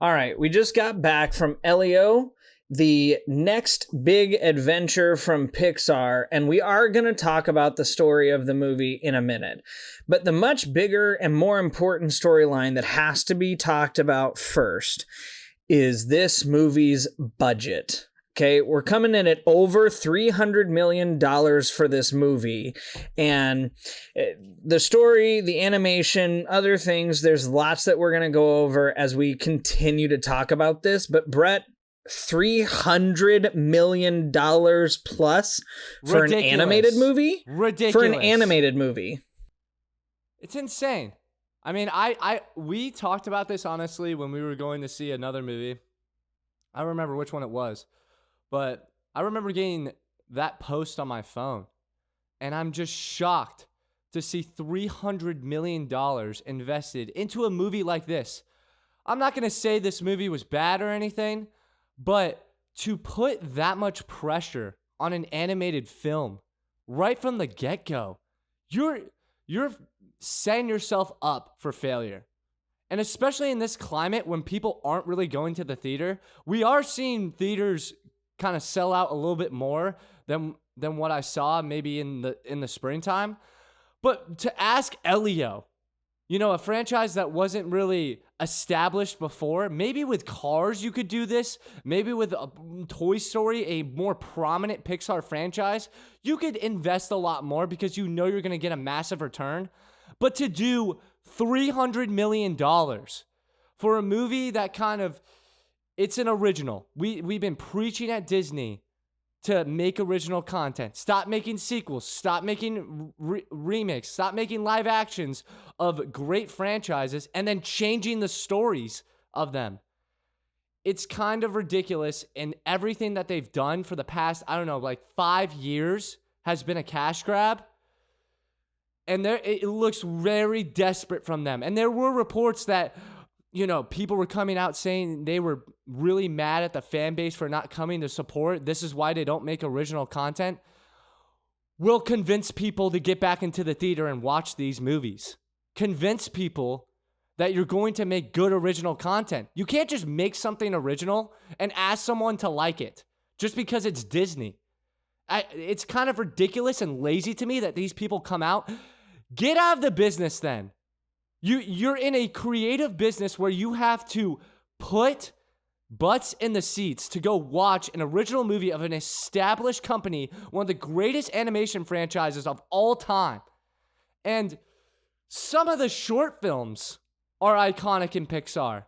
All right, we just got back from Elio, the next big adventure from Pixar, and we are going to talk about the story of the movie in a minute. But the much bigger and more important storyline that has to be talked about first is this movie's budget. Okay, we're coming in at over $300 million for this movie. And the story, the animation, other things, there's lots that we're going to go over as we continue to talk about this. But Brett, $300 million plus for Ridiculous. an animated movie? Ridiculous. For an animated movie. It's insane. I mean, we talked about this, honestly, when we were going to see another movie. I don't remember which one it was. But I remember getting that post on my phone, and I'm just shocked to see $300 million invested into a movie like this. I'm not going to say this movie was bad or anything, but to put that much pressure on an animated film right from the get-go, you're setting yourself up for failure. And especially in this climate when people aren't really going to the theater, we are seeing theaters kind of sell out a little bit more than what I saw maybe in the springtime. But to ask Elio, a franchise that wasn't really established before, maybe with Cars you could do this, maybe with Toy Story, a more prominent Pixar franchise, you could invest a lot more because you're going to get a massive return. But to do $300 million for a movie that kind of, it's an original. We've been preaching at Disney to make original content. Stop making sequels. Stop making remakes. Stop making live actions of great franchises and then changing the stories of them. It's kind of ridiculous, and everything that they've done for the past, 5 years has been a cash grab. And it looks very desperate from them. And there were reports that people were coming out saying they were really mad at the fan base for not coming to support. This is why they don't make original content. We'll convince people to get back into the theater and watch these movies. Convince people that you're going to make good original content. You can't just make something original and ask someone to like it just because it's Disney. It's kind of ridiculous and lazy to me that these people come out. Get out of the business then. You're in a creative business where you have to put butts in the seats to go watch an original movie of an established company, one of the greatest animation franchises of all time. And some of the short films are iconic in Pixar.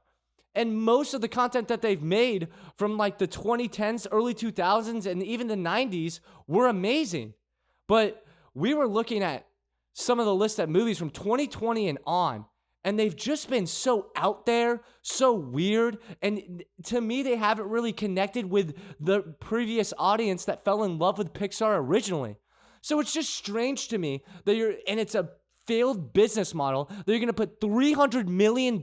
And most of the content that they've made from like the 2010s, early 2000s, and even the 90s were amazing. But we were looking at some of the listed movies from 2020 and on, and they've just been so out there, so weird, and to me, they haven't really connected with the previous audience that fell in love with Pixar originally. So it's just strange to me that and it's a failed business model, that you're going to put $300 million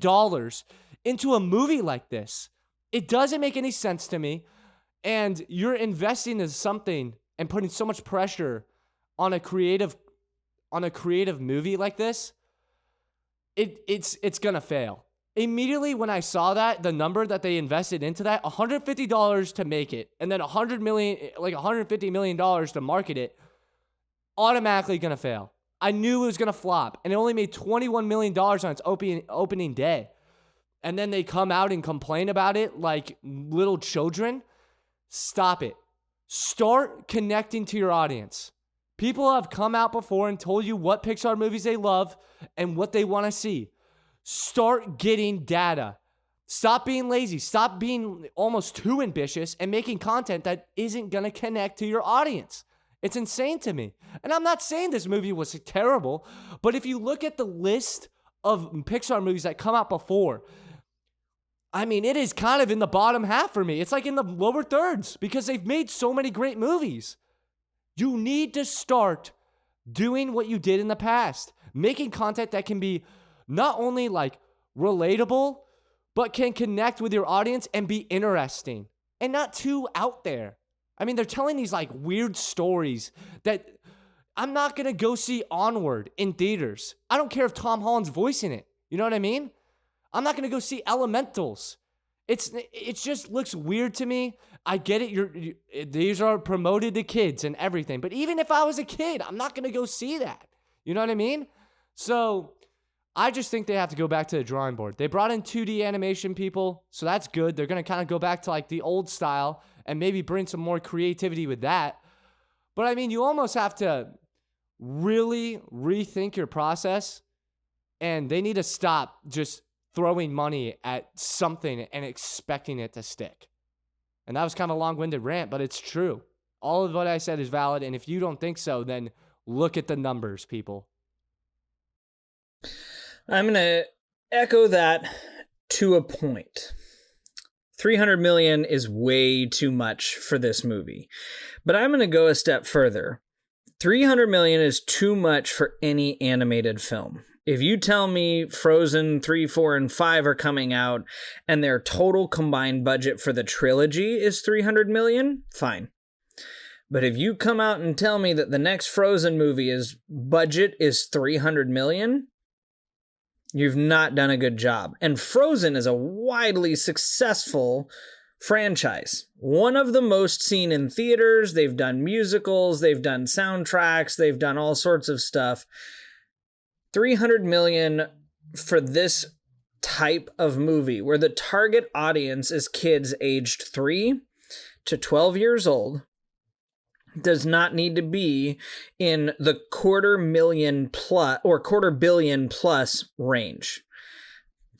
into a movie like this. It doesn't make any sense to me, and you're investing in something and putting so much pressure on a creative movie like this. It's gonna fail. Immediately when I saw that, the number that they invested into that, $150 to make it, and then $150 million to market it, automatically gonna fail. I knew it was gonna flop, and it only made $21 million on its opening day. And then they come out and complain about it like little children. Stop it. Start connecting to your audience. People have come out before and told you what Pixar movies they love and what they want to see. Start getting data. Stop being lazy. Stop being almost too ambitious and making content that isn't going to connect to your audience. It's insane to me. And I'm not saying this movie was terrible, but if you look at the list of Pixar movies that come out before, it is kind of in the bottom half for me. It's like in the lower thirds because they've made so many great movies. You need to start doing what you did in the past, making content that can be not only like relatable, but can connect with your audience and be interesting and not too out there. They're telling these like weird stories that I'm not going to go see Onward in theaters. I don't care if Tom Holland's voicing it. You know what I mean? I'm not going to go see Elementals It just looks weird to me. I get it. These are promoted to kids and everything. But even if I was a kid, I'm not going to go see that. You know what I mean? So I just think they have to go back to the drawing board. They brought in 2D animation people, so that's good. They're going to kind of go back to like the old style and maybe bring some more creativity with that. But I mean, you almost have to really rethink your process, and they need to stop just throwing money at something and expecting it to stick. And that was kind of a long-winded rant, but it's true. All of what I said is valid, and if you don't think so, then look at the numbers, people. I'm going to echo that to a point. 300 million is way too much for this movie. But I'm going to go a step further. 300 million is too much for any animated film. If you tell me Frozen 3, 4, and 5 are coming out and their total combined budget for the trilogy is 300 million, fine. But if you come out and tell me that the next Frozen movie's budget is 300 million, you've not done a good job. And Frozen is a widely successful franchise. One of the most seen in theaters. They've done musicals, they've done soundtracks, they've done all sorts of stuff. 300 million for this type of movie where the target audience is kids aged 3 to 12 years old does not need to be in the quarter billion plus range.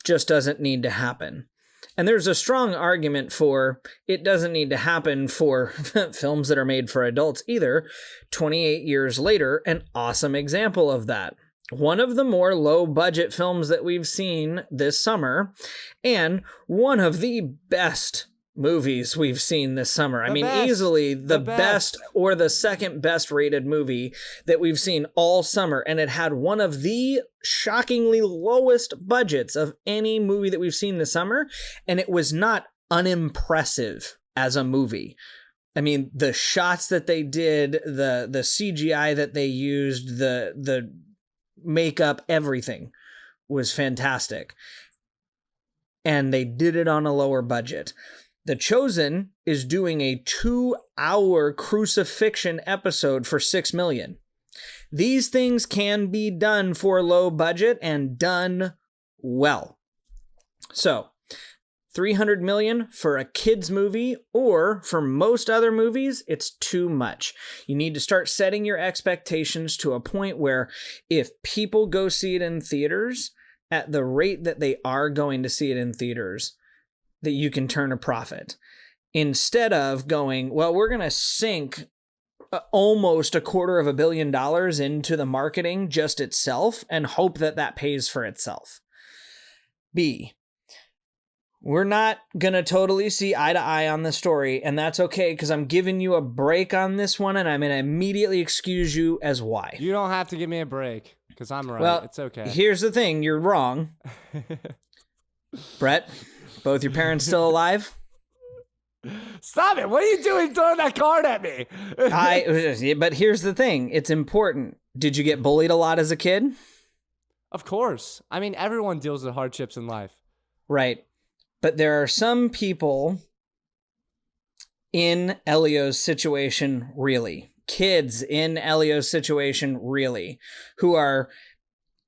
Just doesn't need to happen. And there's a strong argument for it doesn't need to happen for films that are made for adults either. 28 years later, an awesome example of that. One of the more low-budget films that we've seen this summer, and one of the best movies we've seen this summer. Easily the best or the second best rated movie that we've seen all summer. And it had one of the shockingly lowest budgets of any movie that we've seen this summer. And it was not unimpressive as a movie. I mean, the shots that they did, the CGI that they used, the makeup, everything was fantastic. And they did it on a lower budget. The Chosen is doing a 2-hour crucifixion episode for $6 million. These things can be done for low budget and done well. So, 300 million for a kids movie, or for most other movies, it's too much. You need to start setting your expectations to a point where if people go see it in theaters at the rate that they are going to see it in theaters, that you can turn a profit. Instead of going, well, we're going to sink almost $250 million into the marketing just itself and hope that that pays for itself. B, we're not going to totally see eye to eye on the story, and that's okay because I'm giving you a break on this one, and I'm going to immediately excuse you as why. You don't have to give me a break because I'm right. Well, it's okay. Here's the thing. You're wrong. Brett, both your parents still alive? Stop it. What are you doing throwing that card at me? But here's the thing. It's important. Did you get bullied a lot as a kid? Of course. I mean, everyone deals with hardships in life. Right. But there are some people in Elio's situation, really, kids in Elio's situation, really, who are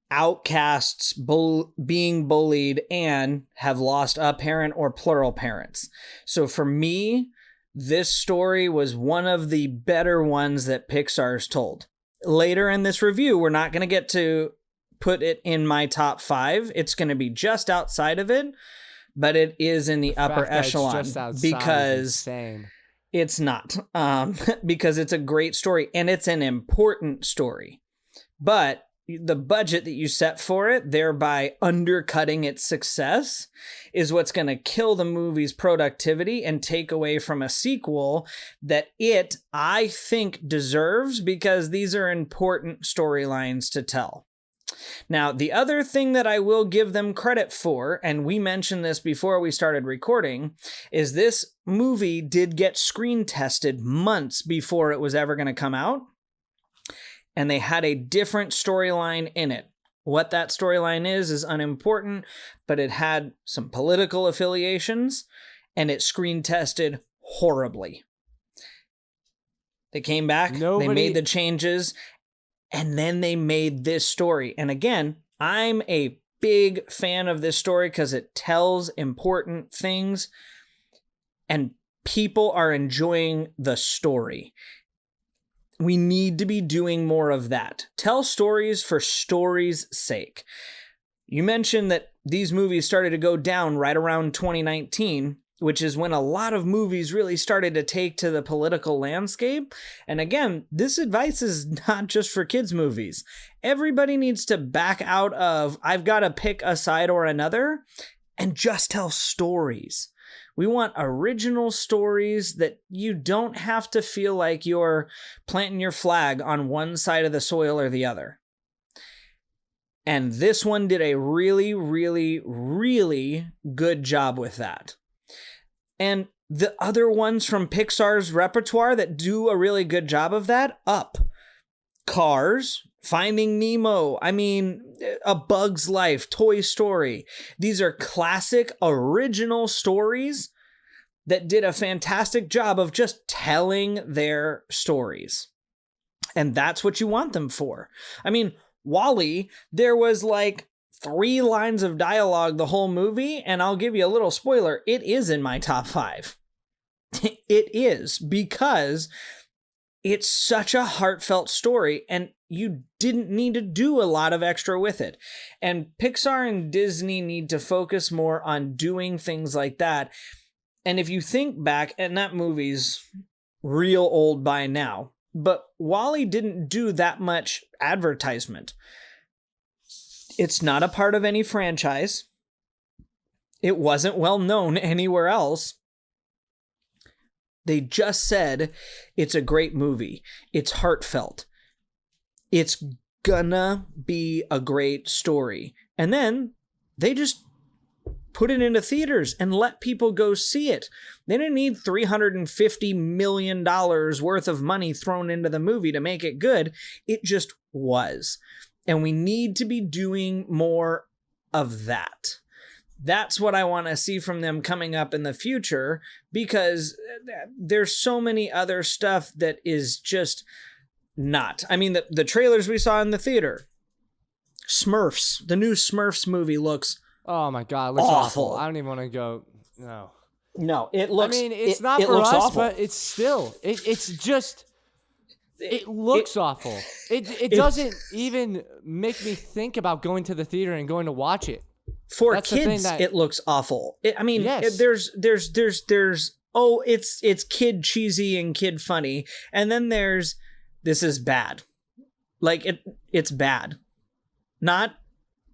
outcasts, being bullied, and have lost a parent or plural parents. So for me, this story was one of the better ones that Pixar's told. Later in this review, we're not going to get to put it in my top 5. It's going to be just outside of it, but it is in the upper echelon because it's not, because it's a great story and it's an important story. But the budget that you set for it, thereby undercutting its success, is what's going to kill the movie's productivity and take away from a sequel that I think, deserves, because these are important storylines to tell. Now, the other thing that I will give them credit for, and we mentioned this before we started recording, is this movie did get screen tested months before it was ever going to come out. And they had a different storyline in it. What that storyline is unimportant, but it had some political affiliations, and it screen tested horribly. They came back, they made the changes, and then they made this story. And again, I'm a big fan of this story because it tells important things, and people are enjoying the story. We need to be doing more of that. Tell stories for stories' sake. You mentioned that these movies started to go down right around 2019, which is when a lot of movies really started to take to the political landscape. And again, this advice is not just for kids' movies. Everybody needs to back out of, I've got to pick a side or another, and just tell stories. We want original stories that you don't have to feel like you're planting your flag on one side of the soil or the other. And this one did a really, really, really good job with that. And the other ones from Pixar's repertoire that do a really good job of that, Up, Cars, Finding Nemo, A Bug's Life, Toy Story. These are classic, original stories that did a fantastic job of just telling their stories. And that's what you want them for. WALL-E, there was like 3 lines of dialogue the whole movie, and I'll give you a little spoiler, it is in my top 5. It is, because it's such a heartfelt story, and you didn't need to do a lot of extra with it. And Pixar and Disney need to focus more on doing things like that. And if you think back, and that movie's real old by now, but WALL-E didn't do that much advertisement. It's not a part of any franchise. It wasn't well known anywhere else. They just said, it's a great movie. It's heartfelt. It's gonna be a great story. And then they just put it into theaters and let people go see it. They didn't need $350 million worth of money thrown into the movie to make it good. It just was. And we need to be doing more of that. That's what I want to see from them coming up in the future, because there's so many other stuff that is just not. The trailers we saw in the theater, Smurfs, the new Smurfs movie looks oh my God, it looks awful. I don't even want to go. No, it looks. It's not for us, awful. But it's still. It's just. It looks awful. It doesn't even make me think about going to the theater and going to watch it. For That's kids, it looks awful. Yes. There's it's kid cheesy and kid funny, and then there's this is bad. Like it's bad. Not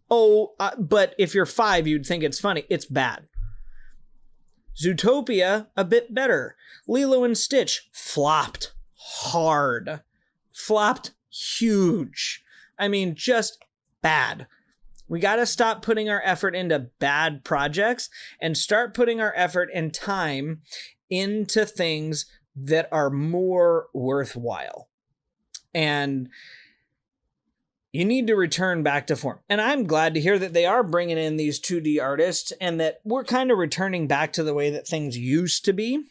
but if you're 5, you'd think it's funny. It's bad. Zootopia, a bit better. Lilo and Stitch, flopped hard. Flopped huge. Just bad. We got to stop putting our effort into bad projects and start putting our effort and time into things that are more worthwhile. And you need to return back to form. And I'm glad to hear that they are bringing in these 2D artists and that we're kind of returning back to the way that things used to be,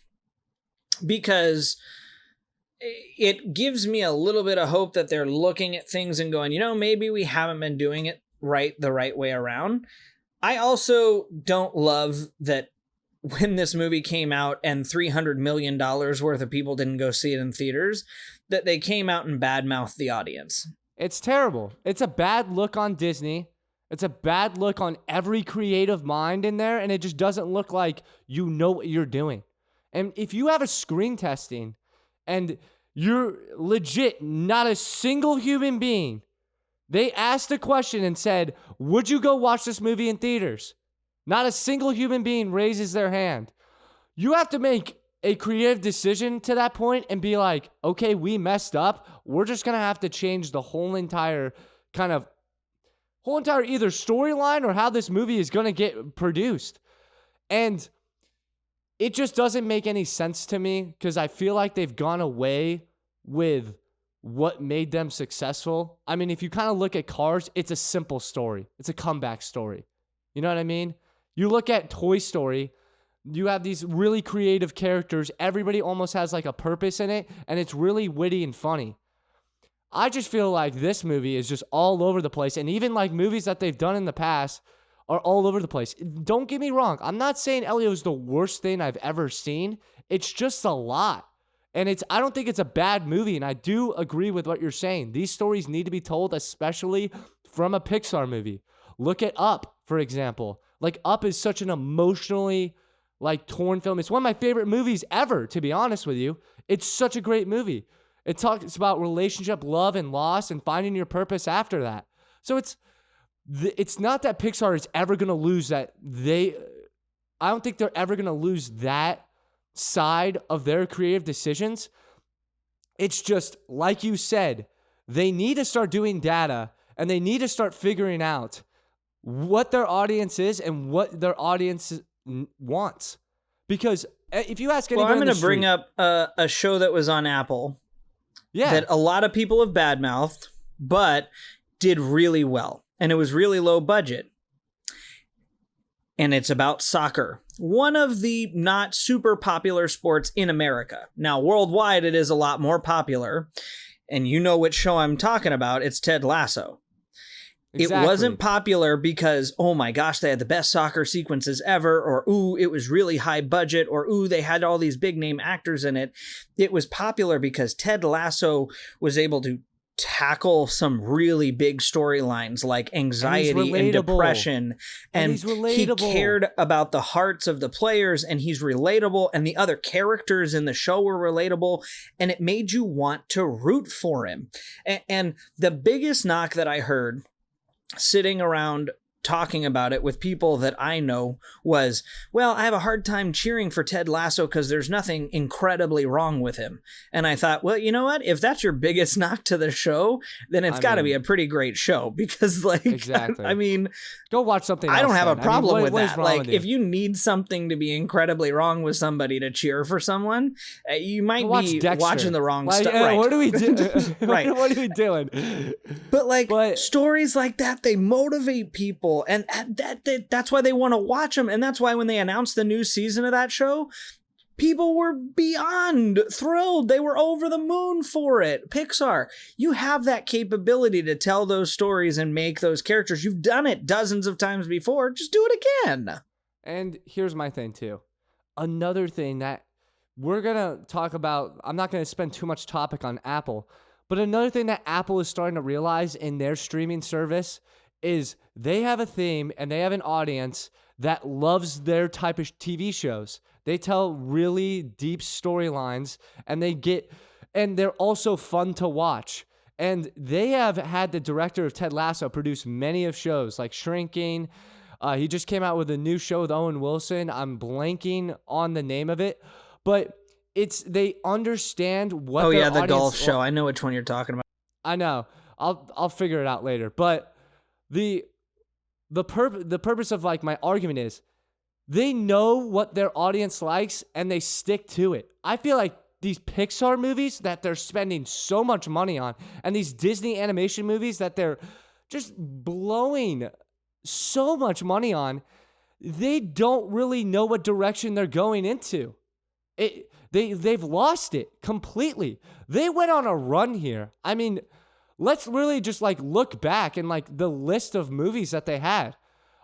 because it gives me a little bit of hope that they're looking at things and going, maybe we haven't been doing it the right way around. I also don't love that when this movie came out and $300 million worth of people didn't go see it in theaters, that they came out and badmouthed the audience. It's terrible. It's a bad look on Disney. It's a bad look on every creative mind in there, and it just doesn't look like you know what you're doing. And if you have a screen testing and you're legit not a single human being, they asked a question and said, would you go watch this movie in theaters? Not a single human being raises their hand. You have to make a creative decision to that point and be like, okay, we messed up. We're just going to have to change the whole entire either storyline or how this movie is going to get produced. And it just doesn't make any sense to me, because I feel like they've gone away with what made them successful. I mean, if you kind of look at Cars, it's a simple story. It's a comeback story. You know what I mean? You look at Toy Story, you have these really creative characters. Everybody almost has like a purpose in it, and it's really witty and funny. I just feel like this movie is just all over the place, and even like movies that they've done in the past are all over the place. Don't get me wrong. I'm not saying Elio is the worst thing I've ever seen. It's just a lot. And I don't think it's a bad movie, and I do agree with what you're saying. These stories need to be told, especially from a Pixar movie. Look at Up, for example. Like, Up is such an emotionally, like, torn film. It's one of my favorite movies ever, to be honest with you. It's such a great movie. It talks about relationship, love, and loss, and finding your purpose after that. So it's not that Pixar is ever going to lose that. I don't think they're ever going to lose that side of their creative decisions. It's just, like you said, they need to start doing data, and they need to start figuring out what their audience is and what their audience wants. Because if you ask anybody, I'm going to bring up a show that was on Apple. Yeah, that a lot of people have badmouthed, but did really well. And it was really low budget. And it's about soccer. One of the not super popular sports in America. Now, worldwide, it is a lot more popular. And you know which show I'm talking about. It's Ted Lasso. Exactly. It wasn't popular because, oh my gosh, they had the best soccer sequences ever, or ooh, it was really high budget, or ooh, they had all these big name actors in it. It was popular because Ted Lasso was able to tackle some really big storylines like anxiety and depression. And he cared about the hearts of the players, and he's relatable, and the other characters in the show were relatable, and it made you want to root for him. And the biggest knock that I heard sitting around talking about it with people that I know was, well, I have a hard time cheering for Ted Lasso because there's nothing incredibly wrong with him. And I thought, well, you know what? If that's your biggest knock to the show, then it's got to be a pretty great show because, like, exactly. I mean, go watch something else. I don't have a problem with that. Like, if you need something to be incredibly wrong with somebody to cheer for someone, you might be watching the wrong stuff. Right. What are we doing? Right. What are we doing? But stories like that, they motivate people. And that's why they want to watch them. And that's why when they announced the new season of that show, people were beyond thrilled. They were over the moon for it. Pixar, you have that capability to tell those stories and make those characters. You've done it dozens of times before. Just do it again. And here's my thing too. Another thing that we're going to talk about, I'm not going to spend too much topic on Apple, but another thing that Apple is starting to realize in their streaming service is they have a theme and they have an audience that loves their type of TV shows. They tell really deep storylines, and they're also fun to watch. And they have had the director of Ted Lasso produce many of shows like Shrinking. He just came out with a new show with Owen Wilson. I'm blanking on the name of it, but they understand what. Oh yeah, the golf show. I know which one you're talking about. I know. I'll figure it out later, but. The purpose of like my argument is they know what their audience likes and they stick to it. I feel like these Pixar movies that they're spending so much money on and these Disney animation movies that they're just blowing so much money on, they don't really know what direction they're going into. They've lost it completely. They went on a run here. I mean, let's really just like look back and like the list of movies that they had.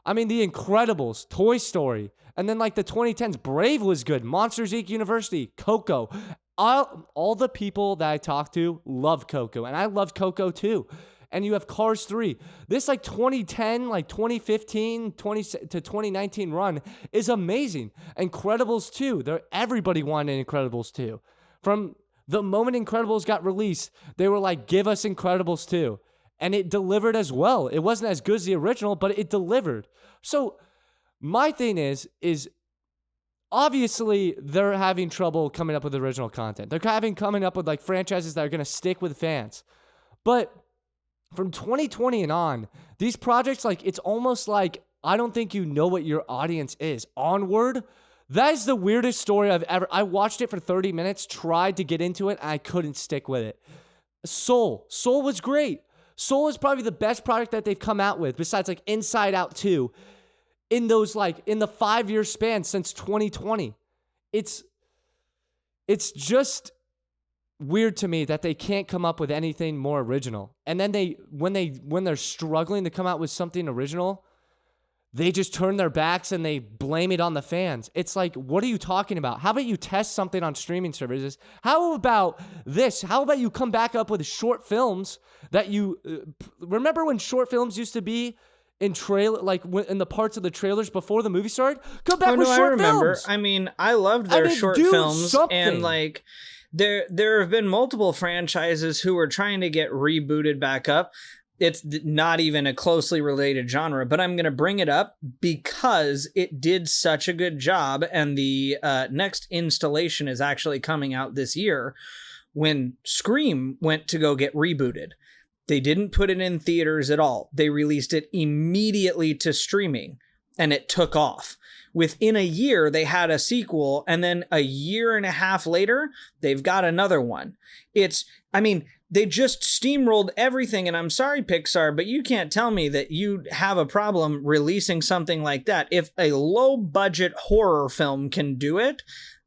I mean, The Incredibles, Toy Story, and then like the 2010s, Brave was good, Monsters Inc. University, Coco. All the people that I talked to love Coco, and I love Coco too. And you have Cars 3. This like 2010, like 2015, 20 to 2019 run is amazing. Incredibles 2, everybody wanted Incredibles 2. From the moment Incredibles got released, they were like, give us Incredibles 2. And it delivered as well. It wasn't as good as the original, but it delivered. So my thing is obviously they're having trouble coming up with original content. They're coming up with like franchises that are going to stick with fans. But from 2020 and on, these projects, like, it's almost like, I don't think you know what your audience is. Onward, that is the weirdest story I watched it for 30 minutes, tried to get into it, and I couldn't stick with it. Soul was great. Soul is probably the best product that they've come out with, besides like Inside Out 2, in those like in the 5-year span since 2020. It's just weird to me that they can't come up with anything more original. And then when they're struggling to come out with something original, they just turn their backs and they blame it on the fans. It's like, what are you talking about? How about you test something on streaming services? How about this? How about you come back up with short films that you remember when short films used to be in in the parts of the trailers before the movie started? Come back with short films. I mean, I loved their short films, and like there have been multiple franchises who are trying to get rebooted back up. It's not even a closely related genre, but I'm going to bring it up because it did such a good job, and the next installation is actually coming out this year. When Scream went to go get rebooted, they didn't put it in theaters at all. They released it immediately to streaming, and it took off. Within a year, they had a sequel, and then a year and a half later, they've got another one. They just steamrolled everything, and I'm sorry, Pixar, but you can't tell me that you have a problem releasing something like that. If a low-budget horror film can do it,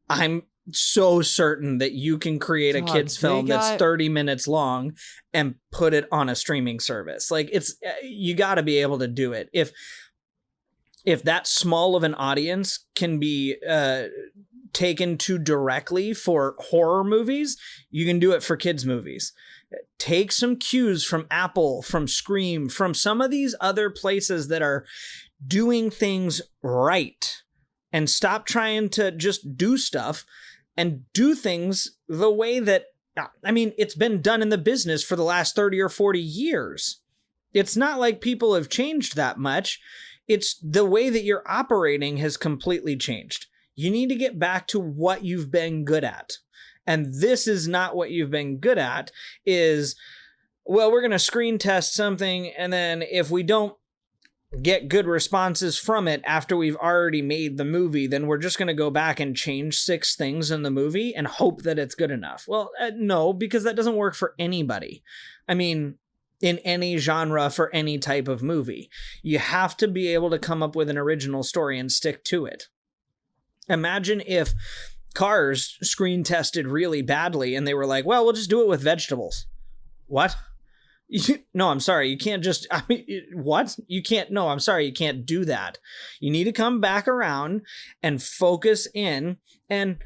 I'm so certain that you can create a kid's film that's 30 minutes long and put it on a streaming service. Like, you got to be able to do it. If that small of an audience can be taken to directly for horror movies, you can do it for kids' movies. Take some cues from Apple, from Scream, from some of these other places that are doing things right, and stop trying to just do stuff and do things the way that, it's been done in the business for the last 30 or 40 years. It's not like people have changed that much. It's the way that you're operating has completely changed. You need to get back to what you've been good at. And this is not what you've been good at, is, well, we're going to screen test something, and then if we don't get good responses from it after we've already made the movie, then we're just going to go back and change 6 things in the movie and hope that it's good enough. Well, no, because that doesn't work for anybody. In any genre, for any type of movie. You have to be able to come up with an original story and stick to it. Imagine if Cars screen tested really badly and they were like, well, we'll just do it with vegetables. What? No, I'm sorry. You can't just, what? You can't, no, I'm sorry. You can't do that. You need to come back around and focus in and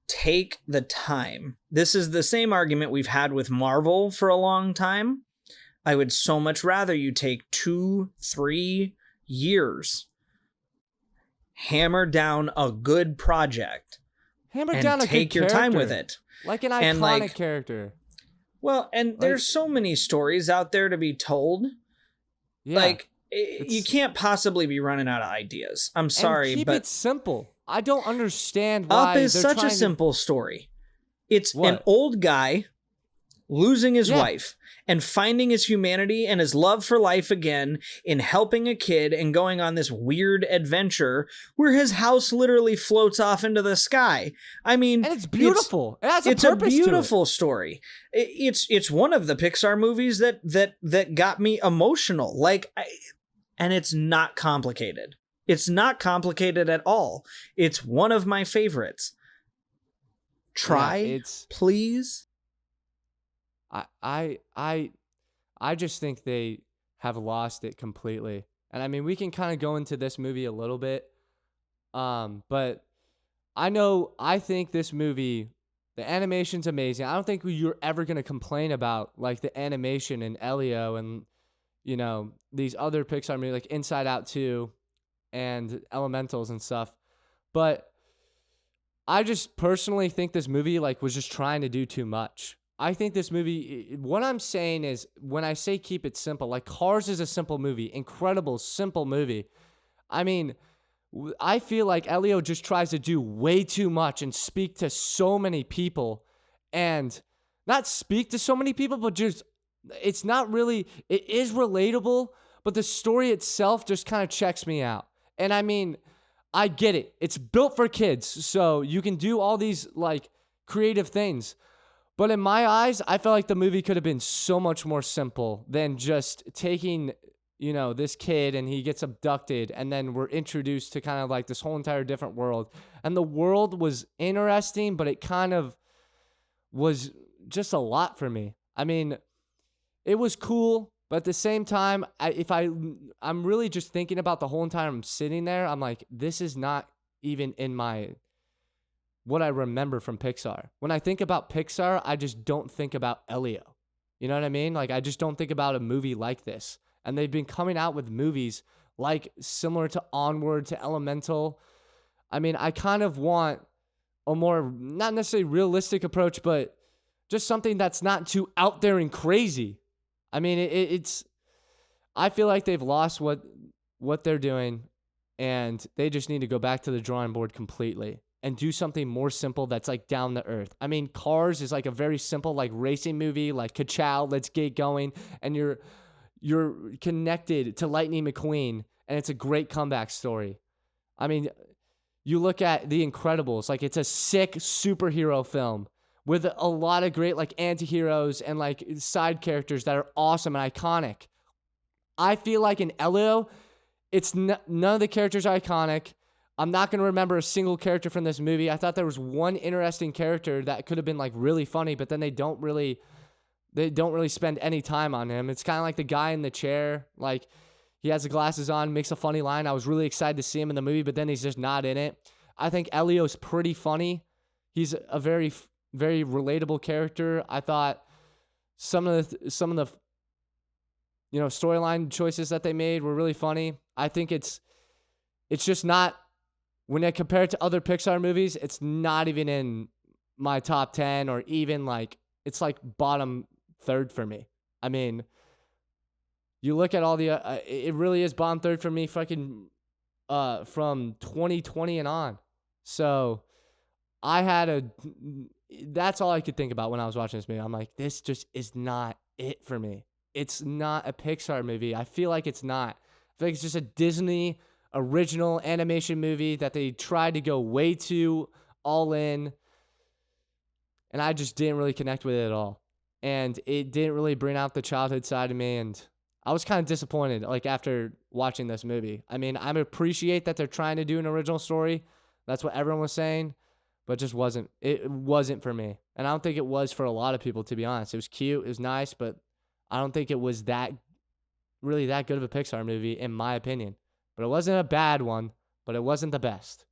take the time. This is the same argument we've had with Marvel for a long time. I would so much rather you take 2-3 years, hammer down a good project, take your time with it. Like an iconic character. Well, and there's so many stories out there to be told. Yeah, you can't possibly be running out of ideas. I'm sorry, keep but it simple. I don't understand why Up is such a simple story. It's an old guy losing his wife and finding his humanity and his love for life again in helping a kid and going on this weird adventure where his house literally floats off into the sky. And it's beautiful. It's a beautiful story. It's one of the Pixar movies that got me emotional. And it's not complicated. It's not complicated at all. It's one of my favorites. Please. I just think they have lost it completely. And we can kind of go into this movie a little bit. But I think this movie, the animation's amazing. I don't think you're ever going to complain about like the animation in Elio and, these other Pixar movies like Inside Out 2 and Elementals and stuff. But I just personally think this movie was just trying to do too much. I think this movie, what I'm saying is, when I say keep it simple, Cars is a simple movie, incredible, simple movie. I feel like Elio just tries to do way too much and speak to so many people, and not speak to so many people, but just, it's not really, it is relatable, but the story itself just kind of checks me out. And I get it. It's built for kids, so you can do all these creative things. But in my eyes, I felt like the movie could have been so much more simple than just taking, this kid and he gets abducted and then we're introduced to kind of like this whole entire different world. And the world was interesting, but it kind of was just a lot for me. I mean, it was cool, but at the same time, I'm really just thinking about the whole entire I'm sitting there. I'm like, this is not even in what I remember from Pixar. When I think about Pixar, I just don't think about Elio. You know what I mean? Like, I just don't think about a movie like this. And they've been coming out with movies like similar to Onward, to Elemental. I mean, I kind of want a more, not necessarily realistic approach, but just something that's not too out there and crazy. I mean, it's, I feel like they've lost what they're doing, and they just need to go back to the drawing board completely and do something more simple that's like down to earth. I mean, Cars is like a very simple like racing movie, like ka-chow, let's get going, and you're connected to Lightning McQueen, and it's a great comeback story. I mean, you look at The Incredibles, like it's a sick superhero film with a lot of great like anti-heroes and like side characters that are awesome and iconic. I feel like in Elio, it's none of the characters are iconic. I'm not going to remember a single character from this movie. I thought there was one interesting character that could have been like really funny, but then they don't really spend any time on him. It's kind of like the guy in the chair. Like, he has the glasses on, makes a funny line. I was really excited to see him in the movie, but then he's just not in it. I think Elio's pretty funny. He's a very, very relatable character. I thought some of the storyline choices that they made were really funny. I think it's just not, when I compare it to other Pixar movies, it's not even in my top 10, or even like, it's like bottom third for me. I mean, you look at all the, it really is bottom third for me fucking from 2020 and on. So that's all I could think about when I was watching this movie. I'm like, this just is not it for me. It's not a Pixar movie. I feel like it's not. I feel like it's just a Disney original animation movie that they tried to go way too all in. And I just didn't really connect with it at all. And it didn't really bring out the childhood side of me. And I was kind of disappointed, like, after watching this movie. I mean, I appreciate that they're trying to do an original story. That's what everyone was saying. But it wasn't for me. And I don't think it was for a lot of people, to be honest. It was cute. It was nice. But I don't think it was really that good of a Pixar movie, in my opinion. But it wasn't a bad one. But it wasn't the best.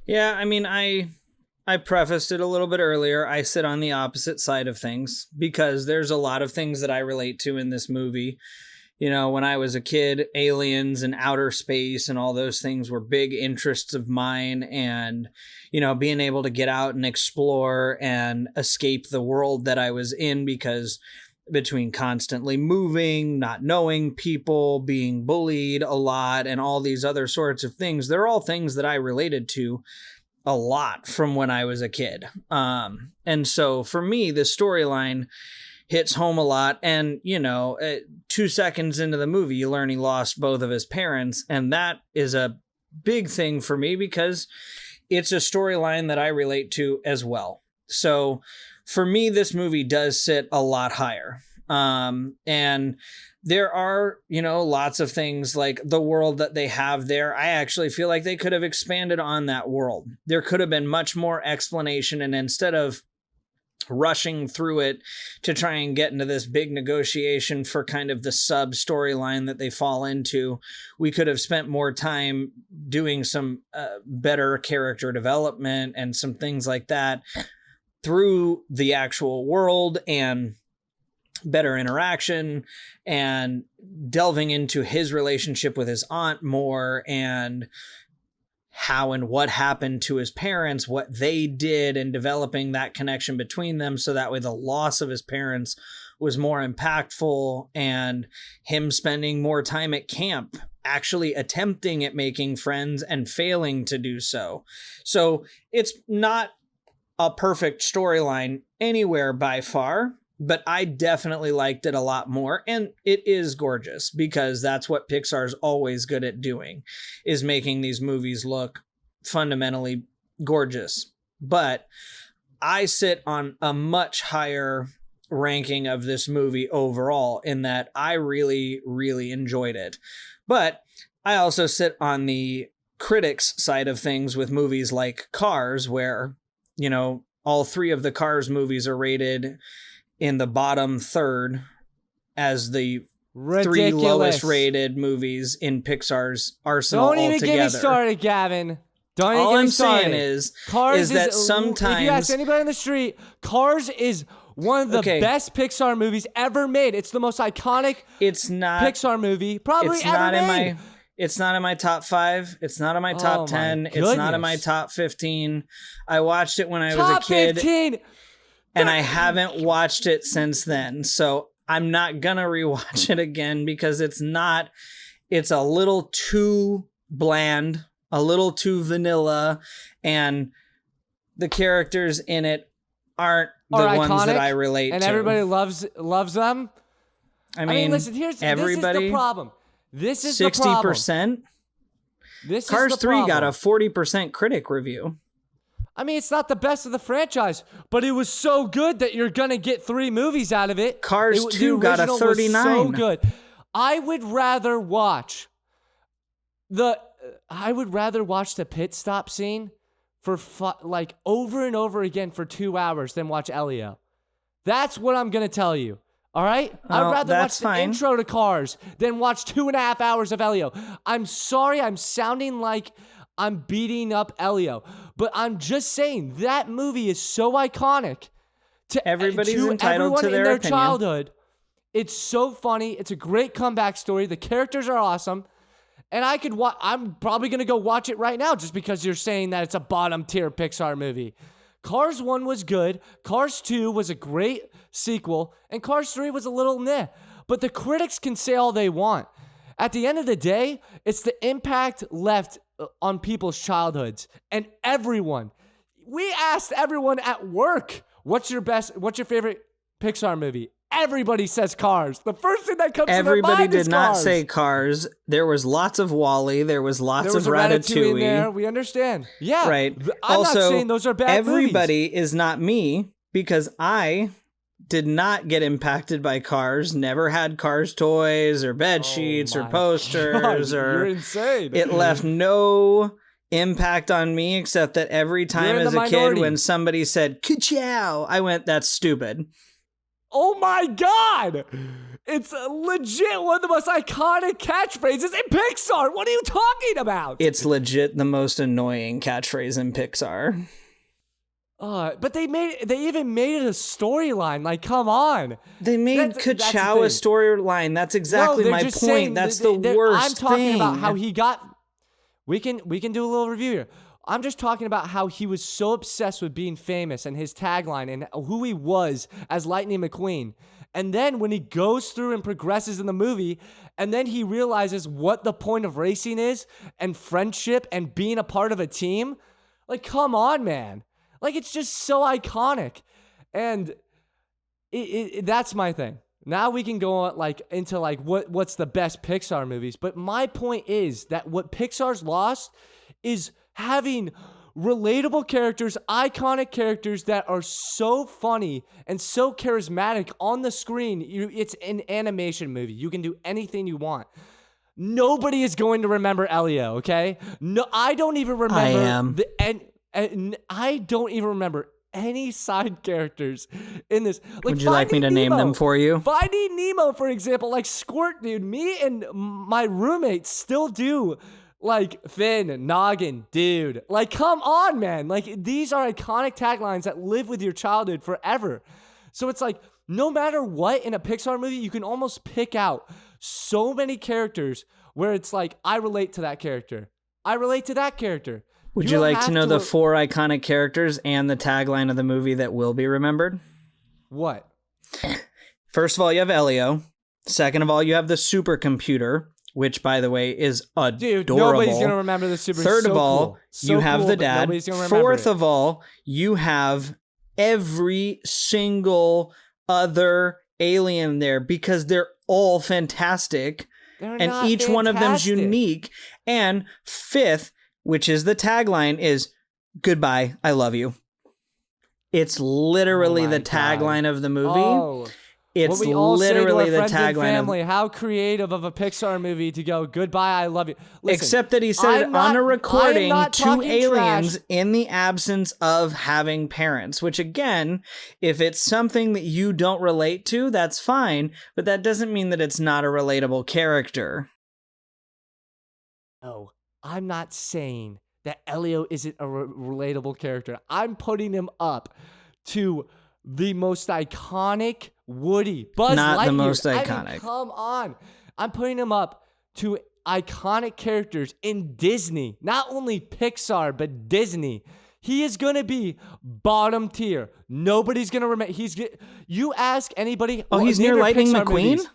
Yeah, I mean, I prefaced it a little bit earlier. I sit on the opposite side of things because there's a lot of things that I relate to in this movie. You know, when I was a kid, aliens and outer space and all those things were big interests of mine. And, being able to get out and explore and escape the world that I was in, because between constantly moving, not knowing people, being bullied a lot, and all these other sorts of things, they're all things that I related to a lot from when I was a kid. And so for me, the storyline hits home a lot. And, 2 seconds into the movie, you learn he lost both of his parents. And that is a big thing for me because it's a storyline that I relate to as well. So for me, this movie does sit a lot higher. And there are, lots of things like the world that they have there. I actually feel like they could have expanded on that world. There could have been much more explanation. And instead of rushing through it to try and get into this big negotiation for kind of the sub storyline that they fall into, we could have spent more time doing some better character development and some things like that through the actual world, and better interaction, and delving into his relationship with his aunt more, and how and what happened to his parents, what they did, and developing that connection between them. So that way the loss of his parents was more impactful, and him spending more time at camp, actually attempting at making friends and failing to do so. So it's not a perfect storyline anywhere by far, but I definitely liked it a lot more. And it is gorgeous, because that's what Pixar's always good at doing, is making these movies look fundamentally gorgeous. But I sit on a much higher ranking of this movie overall in that I really, really enjoyed it. But I also sit on the critics side of things with movies like Cars, where, you know, all three of the Cars movies are rated in the bottom third as the three lowest rated movies in Pixar's arsenal altogether. Don't even get me started, Gavin. All I'm saying is that sometimes, if you ask anybody in the street, Cars is one of the best Pixar movies ever made. It's the most iconic Pixar movie probably ever made. It's not in my top 5. It's not in my top 10. It's not in my top 15. I watched it when I was a kid. 15. And I haven't watched it since then. So I'm not going to rewatch it again because it's a little too bland, a little too vanilla, and the characters in it aren't the ones that I relate to. And everybody loves them. I mean, listen, this is the problem. This is 60%. Cars 3 got a 40% critic review. I mean, it's not the best of the franchise, but it was so good that you're going to get 3 movies out of it. Cars 2 got a 39. Was so good. I would rather watch the pit stop scene for like over and over again for 2 hours than watch Elio. That's what I'm going to tell you. All right? I'd rather watch the intro to Cars than watch 2.5 hours of Elio. I'm sorry I'm sounding like I'm beating up Elio, but I'm just saying that movie is so iconic to everybody's entitled to their opinion. Childhood. It's so funny. It's a great comeback story. The characters are awesome. And I'm probably going to go watch it right now just because you're saying that it's a bottom tier Pixar movie. Cars 1 was good. Cars 2 was a great sequel. And Cars 3 was a little meh. But the critics can say all they want. At the end of the day, it's the impact left on people's childhoods. And everyone, we asked everyone at work, what's your favorite Pixar movie? Everybody says Cars. The first thing that comes to their mind is Cars. Everybody did not say Cars. There was lots of WALL-E. There was lots of Ratatouille. In there. We understand. Yeah. Right. I'm not saying those are bad everybody movies. Is not me because I did not get impacted by Cars. Never had Cars toys or bed sheets or posters. You're insane. It left no impact on me except that every time as a kid when somebody said "ka-chow," I went, "That's stupid." Oh my God! It's legit one of the most iconic catchphrases in Pixar. What are you talking about? It's legit the most annoying catchphrase in Pixar. But they even made it a storyline. Like, come on. They made Ka-chow a storyline. That's exactly my point. That's the worst thing. I'm talking about how he got... We can do a little review here. I'm just talking about how he was so obsessed with being famous and his tagline and who he was as Lightning McQueen. And then when he goes through and progresses in the movie, and then he realizes what the point of racing is and friendship and being a part of a team. Like, come on, man. Like, it's just so iconic. And that's my thing. Now we can go on, into what's the best Pixar movies. But my point is that what Pixar's lost is having relatable characters, iconic characters that are so funny and so charismatic on the screen. It's an animation movie. You can do anything you want. Nobody is going to remember Elio, okay? No, I don't even remember. I am. I don't even remember any side characters in this. Would you like me to name them for you? Finding Nemo, for example, like Squirt, dude. Me and my roommates still do. Like, Finn, Noggin, dude. Like, come on, man. Like, these are iconic taglines that live with your childhood forever. So it's like, no matter what in a Pixar movie, you can almost pick out so many characters where it's like, I relate to that character. I relate to that character. Would you like to know the 4 iconic characters and the tagline of the movie that will be remembered? What? First of all, you have Elio. Second of all, you have the supercomputer, which, by the way, is adorable. Dude, nobody's going to remember the super. Third of all, cool. you have the dad. Fourth it. of all, you have every single other alien there because they're all fantastic. And each one of them's unique. And fifth, which is the tagline, is "Goodbye, I love you." It's literally the God. tagline of the movie. Oh. It's what we all literally say to the our friends and tagline family. How creative of a Pixar movie to go, goodbye, I love you. Listen, except that he said I'm on a not recording to talking aliens trash. in the absence of having parents, which again, if it's something that you don't relate to, that's fine, but that doesn't mean that it's not a relatable character. No, I'm not saying that Elio isn't a relatable character. I'm putting him up to the most iconic Woody. Buzz Not Lightyear. the most I iconic. mean, come on. I'm putting him up to iconic characters in Disney. Not only Pixar, but Disney. He is going to be bottom tier. Nobody's going to remember. You ask anybody. Oh, he's near Lightning Pixar McQueen? movies.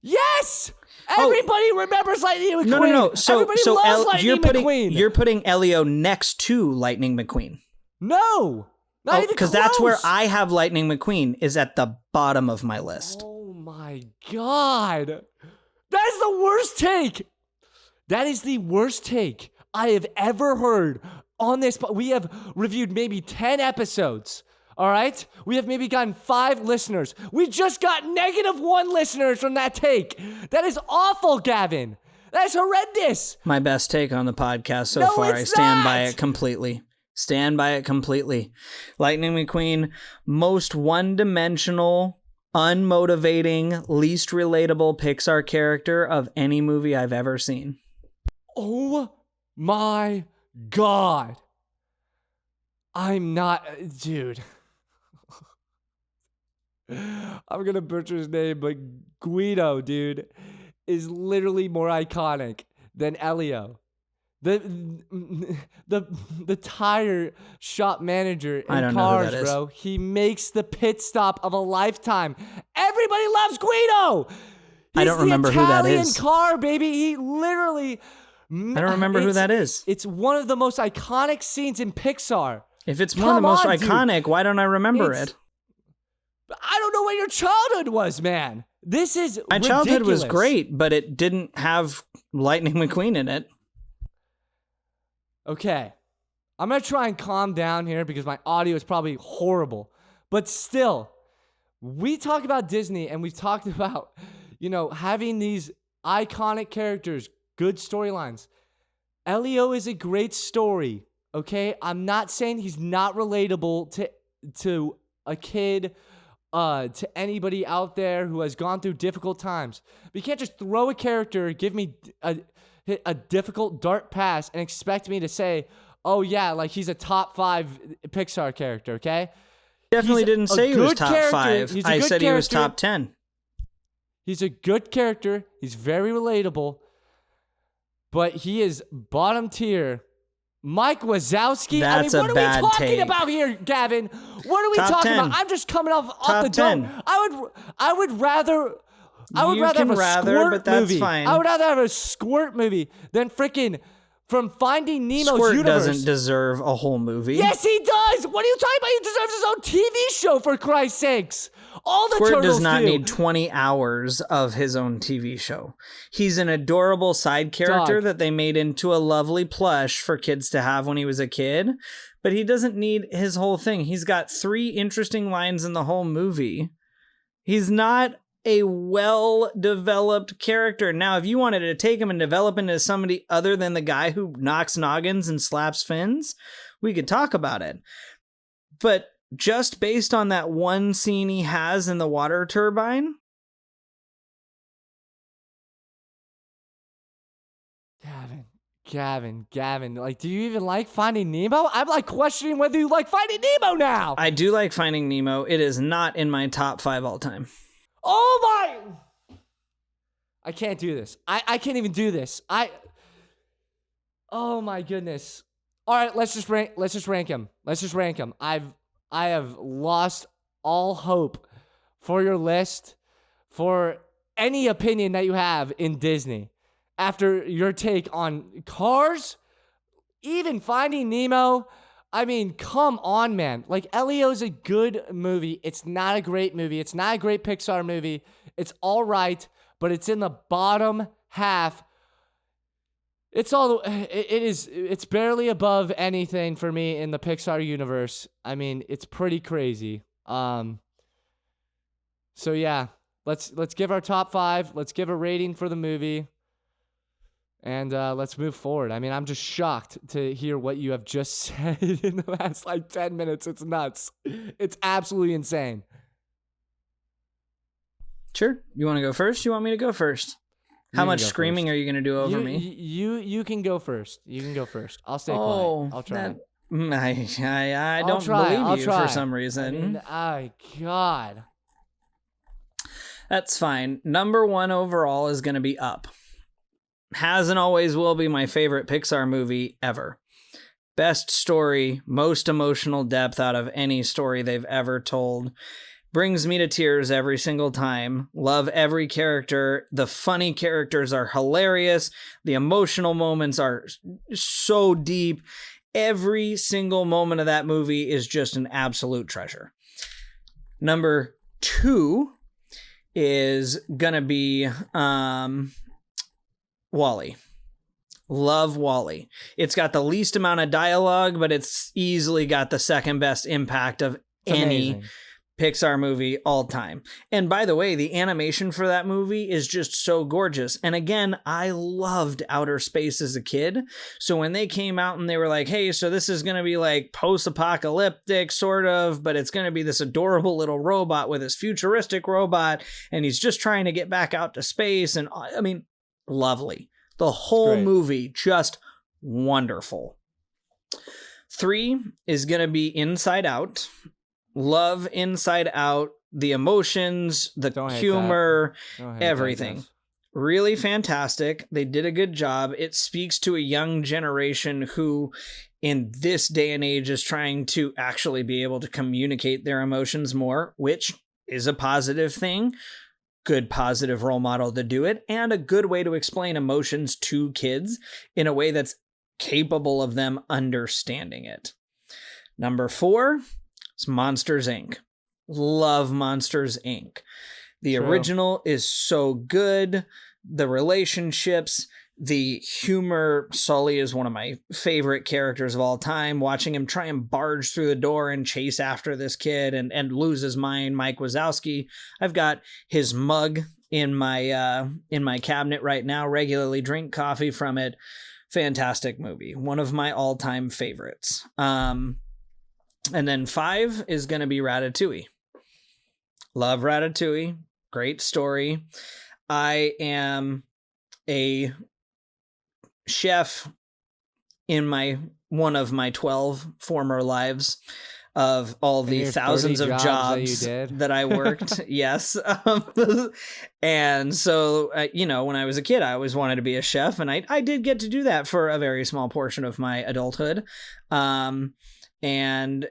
Yes! Everybody remembers Lightning McQueen. No. Everybody loves Lightning McQueen. You're putting Elio next to Lightning McQueen. No. Not even because close. that's where I have Lightning McQueen is at the bottom of my list. Oh my God. That is the worst take. That is the worst take I have ever heard on this. We have reviewed maybe 10 episodes. All right? We have maybe gotten 5 listeners. We just got -1 listeners from that take. That is awful, Gavin. That is horrendous. My best take on the podcast so far. I stand by it completely. Stand by it completely. Lightning McQueen, most one-dimensional, unmotivating, least relatable Pixar character of any movie I've ever seen. Oh my God. I'm not, dude. I'm going to butcher his name, but Guido, dude, is literally more iconic than Elio. The tire shop manager in Cars, bro. He makes the pit stop of a lifetime. Everybody loves Guido. I don't remember who that is. Italian car, baby. He literally. I don't remember who that is. It's one of the most iconic scenes in Pixar. If it's one of the most iconic, why don't I remember it? I don't know what your childhood was, man. This is my childhood ridiculous. was great, but it didn't have Lightning McQueen in it. Okay, I'm going to try and calm down here because my audio is probably horrible. But still, we talk about Disney and we've talked about, having these iconic characters, good storylines. Elio is a great story, okay? I'm not saying he's not relatable to a kid, to anybody out there who has gone through difficult times. But you can't just throw a character, give me a difficult dart pass and expect me to say, oh yeah, like he's a top 5 Pixar character, okay? Definitely didn't say he was top 5. I said he was top 10. He's a good character. He's very relatable. But he is bottom tier. Mike Wazowski? That's what a are bad we talking take. about here, Gavin? What are we talking about? I'm just coming off the dome. I would rather have a squirt movie. Fine. I would rather have a squirt movie than freaking from Finding Nemo's Squirt universe. Doesn't deserve a whole movie. Yes, he does. What are you talking about? He deserves his own TV show, for Christ's sakes. All the Squirt turtles does not do. need 20 hours of his own TV show. He's an adorable side character that they made into a lovely plush for kids to have when he was a kid, but he doesn't need his whole thing. He's got 3 interesting lines in the whole movie. He's not a well-developed character. Now, if you wanted to take him and develop him into somebody other than the guy who knocks noggins and slaps fins, we could talk about it. But just based on that one scene he has in the water turbine? Gavin, like, do you even like Finding Nemo? I'm like questioning whether you like Finding Nemo now. I do like Finding Nemo. It is not in my top 5 all time. Oh my! I can't do this. I can't even do this. Oh my goodness. All right, let's just rank him. I have lost all hope for your list, for any opinion that you have in Disney. After your take on Cars, even Finding Nemo, I mean, come on, man. Like, Elio's a good movie. It's not a great movie. It's not a great Pixar movie. It's all right, but it's in the bottom half It's barely above anything for me in the Pixar universe. I mean, it's pretty crazy. So yeah, let's give our top 5. Let's give a rating for the movie. And let's move forward. I mean, I'm just shocked to hear what you have just said in the last 10 minutes. It's nuts. It's absolutely insane. Sure. You want to go first? You want me to go first? How much screaming are you going to do over me? You can go first. You can go first. I'll stay quiet. I'll try. I don't believe you for some reason. God. That's fine. Number 1 overall is going to be Up. Has and always will be my favorite Pixar movie ever. Best story, most emotional depth out of any story they've ever told. Brings me to tears every single time. Love every character. The funny characters are hilarious. The emotional moments are so deep. Every single moment of that movie is just an absolute treasure. Number 2 is gonna be WALL-E. Love WALL-E. It's got the least amount of dialogue, but it's easily got the second best impact of any Pixar movie all time. And by the way, the animation for that movie is just so gorgeous. And again, I loved outer space as a kid. So when they came out and they were like, hey, so this is going to be like post-apocalyptic sort of, but it's going to be this adorable little robot with this futuristic robot. And he's just trying to get back out to space. And I mean, lovely. The whole movie, just wonderful. 3 is going to be Inside Out. Love Inside Out, the emotions, the humor, everything. Really fantastic. They did a good job. It speaks to a young generation who, in this day and age, is trying to actually be able to communicate their emotions more, which is a positive thing. Good positive role model to do it, and a good way to explain emotions to kids in a way that's capable of them understanding it. Number 4. It's Monsters, Inc. Love Monsters, Inc. The original is so good. The relationships, the humor. Sully is one of my favorite characters of all time. Watching him try and barge through the door and chase after this kid and lose his mind, Mike Wazowski. I've got his mug in my cabinet right now. Regularly drink coffee from it. Fantastic movie. One of my all-time favorites. And then 5 is going to be Ratatouille. Love Ratatouille. Great story. I am a chef in one of my 12 former lives of all the thousands of jobs that I worked. Yes. And so, when I was a kid, I always wanted to be a chef, and I did get to do that for a very small portion of my adulthood. And,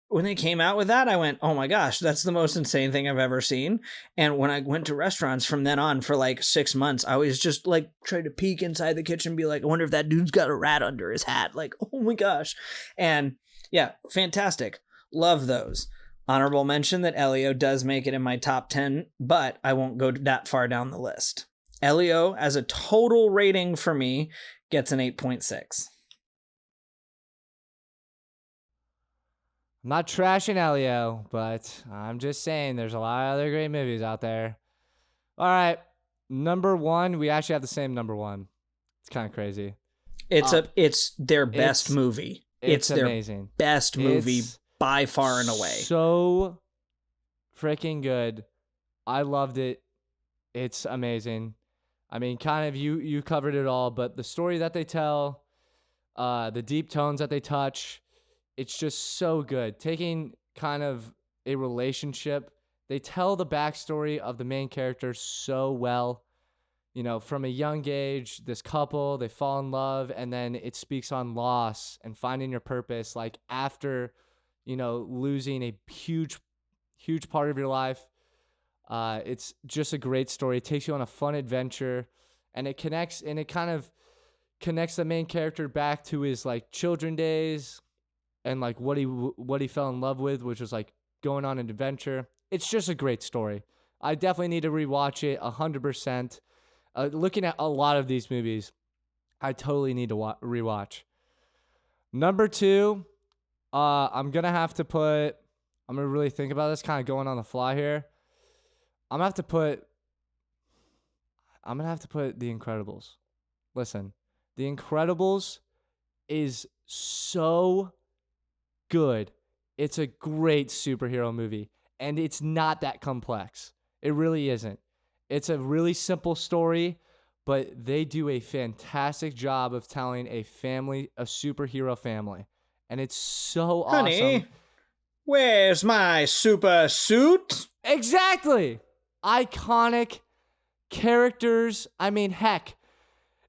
when they came out with that, I went, oh my gosh, that's the most insane thing I've ever seen. And when I went to restaurants from then on for 6 months, I was just trying to peek inside the kitchen and be like, I wonder if that dude's got a rat under his hat. Oh my gosh. And yeah, fantastic. Love those. Honorable mention that Elio does make it in my top 10, but I won't go that far down the list. Elio, as a total rating for me, gets an 8.6. I'm not trashing Elio, but I'm just saying there's a lot of other great movies out there. All right. Number 1, we actually have the same number 1. It's kind of crazy. It's their best movie. It's their amazing. Best movie by far and away. So freaking good. I loved it. It's amazing. I mean, kind of you covered it all, but the story that they tell, the deep tones that they touch, it's just so good. Taking kind of a relationship, they tell the backstory of the main character so well. From a young age, this couple, they fall in love, and then it speaks on loss and finding your purpose. After, losing a huge, huge part of your life. It's just a great story. It takes you on a fun adventure, and it kind of connects the main character back to his children days. And what he fell in love with, which was going on an adventure. It's just a great story. I definitely need to rewatch it 100%. Looking at a lot of these movies, I totally need to rewatch. Number 2, I'm going to have to put, I'm going to really think about this, kind of going on the fly here. I'm going to have to put The Incredibles. Listen, The Incredibles is so good. It's a great superhero movie, and it's not that complex. It really isn't. It's a really simple story, but they do a fantastic job of telling a superhero family. And it's so Honey, awesome. where's my super suit? Exactly. Iconic characters. I mean, heck,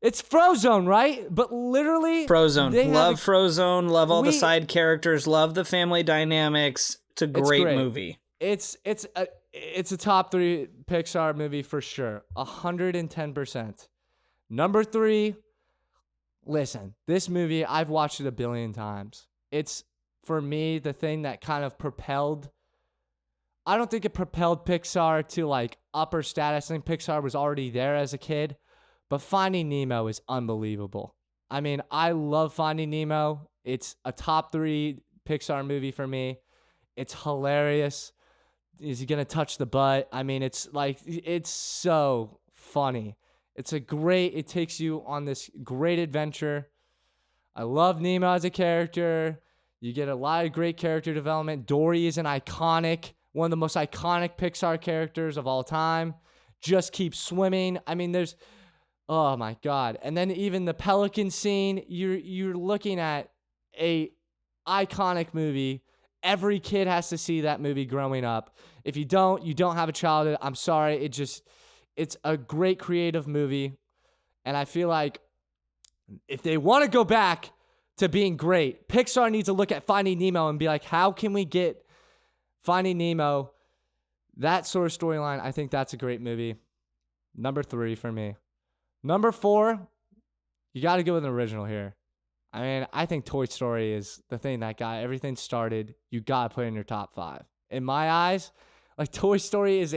it's Frozone, right? But literally, Frozone. Love Frozone. Love all the side characters. Love the family dynamics. It's a great movie. It's a top 3 Pixar movie for sure. 110%. Number 3, listen, this movie, I've watched it a billion times. It's, for me, the thing that kind of propelled, I don't think it propelled Pixar to like upper status. I think Pixar was already there as a kid, but Finding Nemo is unbelievable. I mean, I love Finding Nemo. It's a top 3 Pixar movie for me. It's hilarious. Is he going to touch the butt? I mean, it's so funny. It takes you on this great adventure. I love Nemo as a character. You get a lot of great character development. Dory is one of the most iconic Pixar characters of all time. Just keep swimming. I mean, oh my God. And then even the pelican scene, you're looking at a iconic movie. Every kid has to see that movie growing up. If you don't have a childhood. I'm sorry. It's a great creative movie. And I feel like if they want to go back to being great, Pixar needs to look at Finding Nemo and be like, how can we get Finding Nemo, that sort of storyline? I think that's a great movie. Number 3 for me. Number 4, you got to go with an original here. I mean, I think Toy Story is the thing that got everything started. You got to put it in your top 5. In my eyes, like, Toy Story is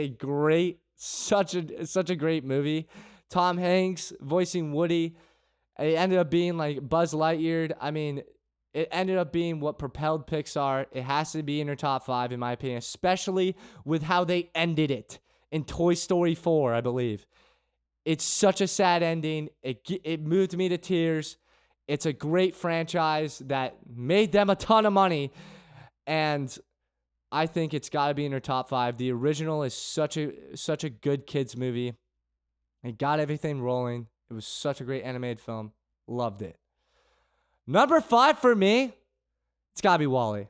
such a great movie. Tom Hanks voicing Woody. It ended up being like Buzz Lightyear. I mean, it ended up being what propelled Pixar. It has to be in your top 5, in my opinion, especially with how they ended it in Toy Story 4, I believe. It's such a sad ending. It moved me to tears. It's a great franchise that made them a ton of money, and I think it's got to be in your top 5. The original is such a good kids movie. It got everything rolling. It was such a great animated film. Loved it. Number 5 for me, it's got to be WALL-E.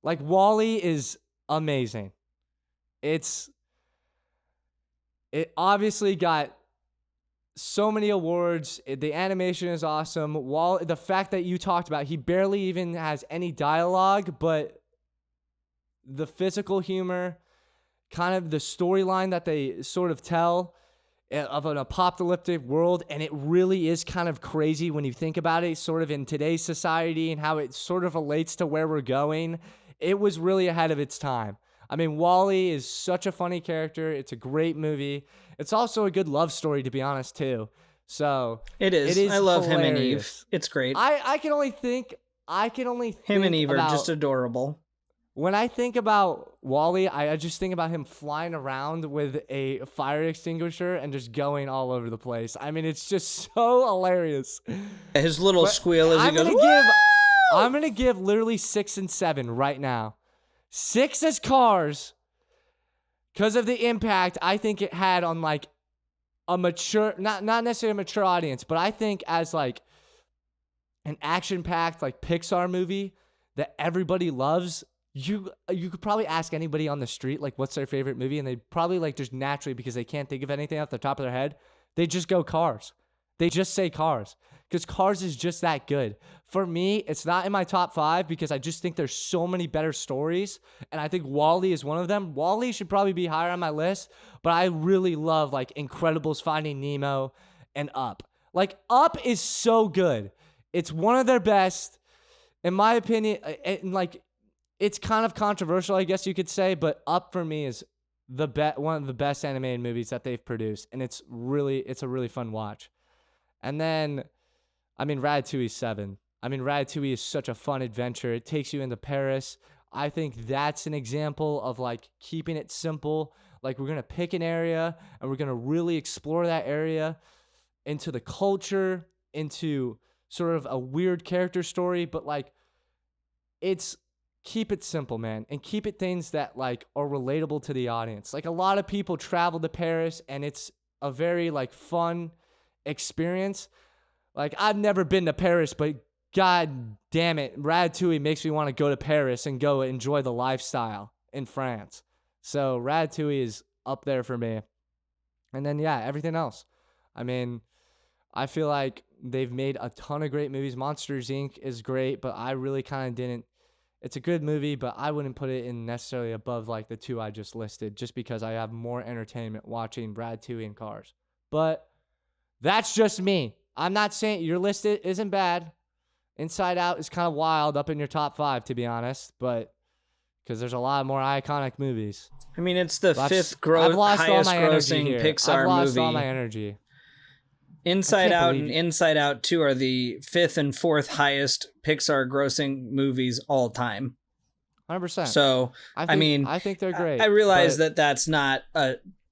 Like, WALL-E is amazing. It obviously got so many awards. The animation is awesome. The fact that you talked about, he barely even has any dialogue, but the physical humor, kind of the storyline that they sort of tell of an apocalyptic world, and it really is kind of crazy when you think about it, sort of in today's society and how it sort of relates to where we're going. It was really ahead of its time. I mean, WALL-E is such a funny character. It's a great movie. It's also a good love story, to be honest, too. So it is. I love hilarious. Him and Eve. It's great. I can only think him and Eve are just adorable. When I think about WALL-E, I just think about him flying around with a fire extinguisher and just going all over the place. I mean, it's just so hilarious. His little squeal as he goes, I'm going to give literally 6 and 7 right now. 6 as Cars, because of the impact I think it had on like a mature, not necessarily a mature audience, but I think as like an action-packed like Pixar movie that everybody loves. You could probably ask anybody on the street, like, what's their favorite movie? And they probably, like, just naturally, because they can't think of anything off the top of their head, they just go Cars. They just say Cars. Because Cars is just that good. For me, it's not in my top 5 because I just think there's so many better stories. And I think WALL-E is one of them. WALL-E should probably be higher on my list. But I really love, like, Incredibles, Finding Nemo, and Up. Like, Up is so good. It's one of their best, in my opinion, and, like, it's kind of controversial, I guess you could say, but Up for me is one of the best animated movies that they've produced, and it's a really fun watch. And then I mean, Ratatouille 7. I mean, Ratatouille is such a fun adventure. It takes you into Paris. I think that's an example of like keeping it simple. Like we're going to pick an area and we're going to really explore that area into the culture, into sort of a weird character story, but like it's keep it simple, man, and keep it things that like are relatable to the audience. Like a lot of people travel to Paris and it's a very like fun experience. Like I've never been to Paris, but God damn it, Ratatouille makes me want to go to Paris and go enjoy the lifestyle in France. So Ratatouille is up there for me. And then yeah, everything else. I mean, I feel like they've made a ton of great movies. Monsters Inc. is great, but I really kind of didn't. It's a good movie, but I wouldn't put it in necessarily above like the two I just listed, just because I have more entertainment watching Ratatouille and Cars. But that's just me. I'm not saying your list isn't bad. Inside Out is kind of wild up in your top 5, to be honest, but because there's a lot more iconic movies. I mean, it's the fifth highest grossing Pixar I've lost movie. all my energy. Inside Out and Inside Out 2 are the 5th and 4th highest Pixar grossing movies all time. 100%. So, I think they're great. I realize that that's not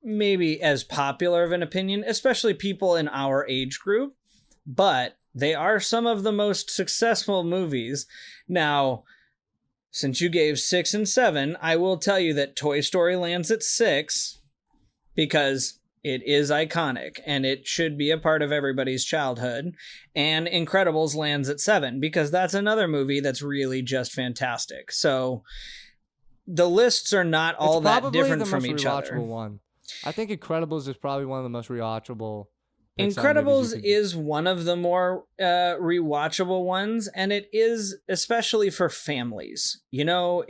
maybe as popular of an opinion, especially people in our age group, but they are some of the most successful movies. Now, since you gave 6 and 7, I will tell you that Toy Story lands at 6 because it is iconic and it should be a part of everybody's childhood. And Incredibles lands at 7 because that's another movie that's really just fantastic. So the lists are not all that different from each other. One. I think Incredibles is probably one of the most rewatchable. Incredibles is one of the more rewatchable ones, and it is especially for families. You know,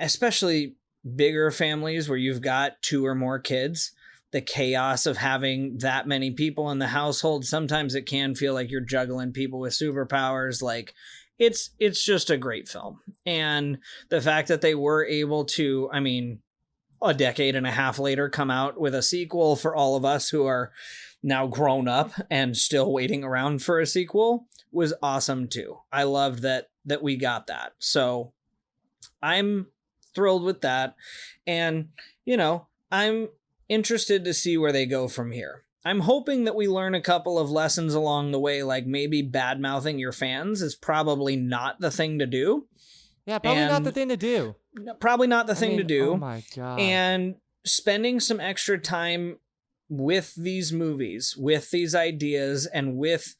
especially bigger families where you've got 2 or more kids, the chaos of having that many people in the household, sometimes it can feel like you're juggling people with superpowers. Like it's just a great film. And the fact that they were able to, I mean, a decade and a half later, come out with a sequel for all of us who are now grown up and still waiting around for a sequel was awesome too. I loved that we got that. So I'm thrilled with that. And, you know, I'm interested to see where they go from here. I'm hoping that we learn a couple of lessons along the way, like maybe bad-mouthing your fans is probably not the thing to do. Yeah, probably not the thing to do. Probably not the thing to do. Oh my God. And spending some extra time with these movies, with these ideas, and with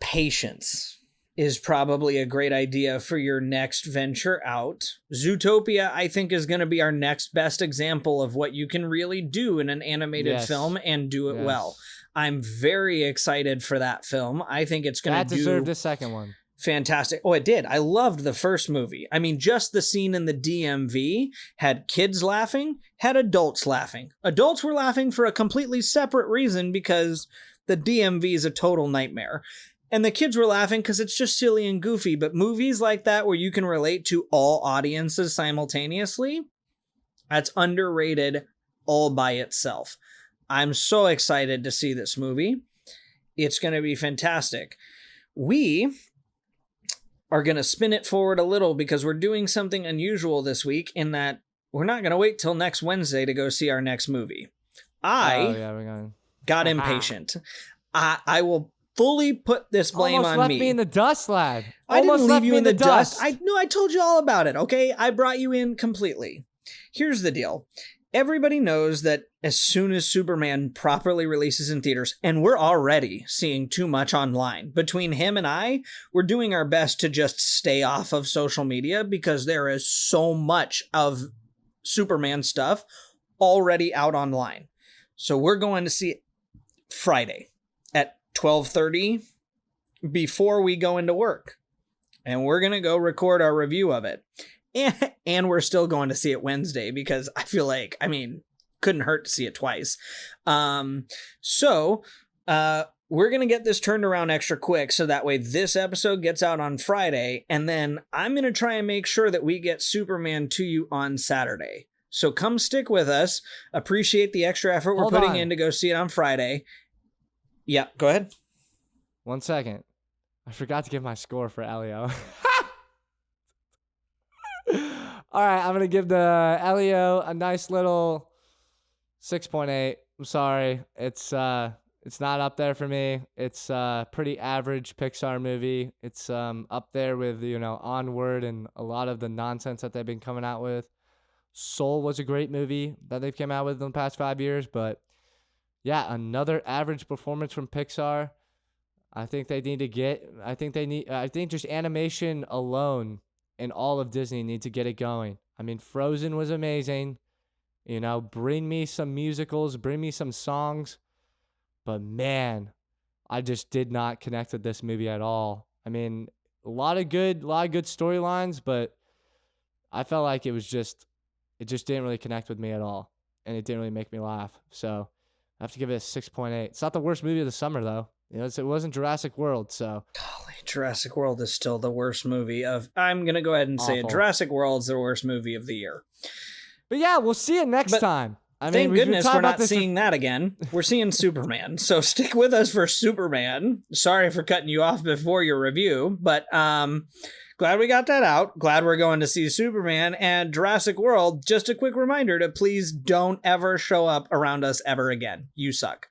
patience is probably a great idea for your next venture out. Zootopia, I think, is going to be our next best example of what you can really do in an animated film and do it well. I'm very excited for that film. I think it's going to do... That deserved a second one. Fantastic. Oh, it did. I loved the first movie. I mean, just the scene in the DMV had kids laughing, had adults laughing. Adults were laughing for a completely separate reason because the DMV is a total nightmare. And the kids were laughing because it's just silly and goofy. But movies like that where you can relate to all audiences simultaneously, that's underrated all by itself. I'm so excited to see this movie. It's going to be fantastic. We are going to spin it forward a little because we're doing something unusual this week in that we're not going to wait till next Wednesday to go see our next movie. I got impatient. I will fully put this blame Almost on left me. me in the dust, lad. I didn't leave you in the dust. I told you all about it, okay? I brought you in completely. Here's the deal. Everybody knows that as soon as Superman properly releases in theaters, and we're already seeing too much online, between him and I, we're doing our best to just stay off of social media because there is so much of Superman stuff already out online. So we're going to see it Friday at 12:30 before we go into work. And we're going to go record our review of it. And we're still going to see it Wednesday because I feel like, couldn't hurt to see it twice. So we're going to get this turned around extra quick so that way this episode gets out on Friday. And then I'm going to try and make sure that we get Superman to you on Saturday. So come stick with us. Appreciate the extra effort we're putting in to go see it on Friday. Yeah, go ahead. 1 second. I forgot to give my score for Elio. All right, I'm gonna give the Elio a nice little 6.8. I'm sorry, it's not up there for me. It's a pretty average Pixar movie. It's up there with Onward and a lot of the nonsense that they've been coming out with. Soul was a great movie that they've come out with in the past 5 years, but yeah, another average performance from Pixar. I think just animation alone and all of Disney need to get it going. I mean, Frozen was amazing. Bring me some musicals, bring me some songs. But man, I just did not connect with this movie at all. I mean, a lot of good storylines, but I felt like it just didn't really connect with me at all. And it didn't really make me laugh. So I have to give it a 6.8. It's not the worst movie of the summer, though. It wasn't Jurassic World, so. Golly, Jurassic World is still the worst movie of. I'm gonna go ahead and say it. Awful. Jurassic World's the worst movie of the year. But yeah, we'll see it next time. I mean, thank goodness we're not seeing that again. We're seeing Superman, so stick with us for Superman. Sorry for cutting you off before your review, but glad we got that out. Glad we're going to see Superman and Jurassic World. Just a quick reminder to please don't ever show up around us ever again. You suck.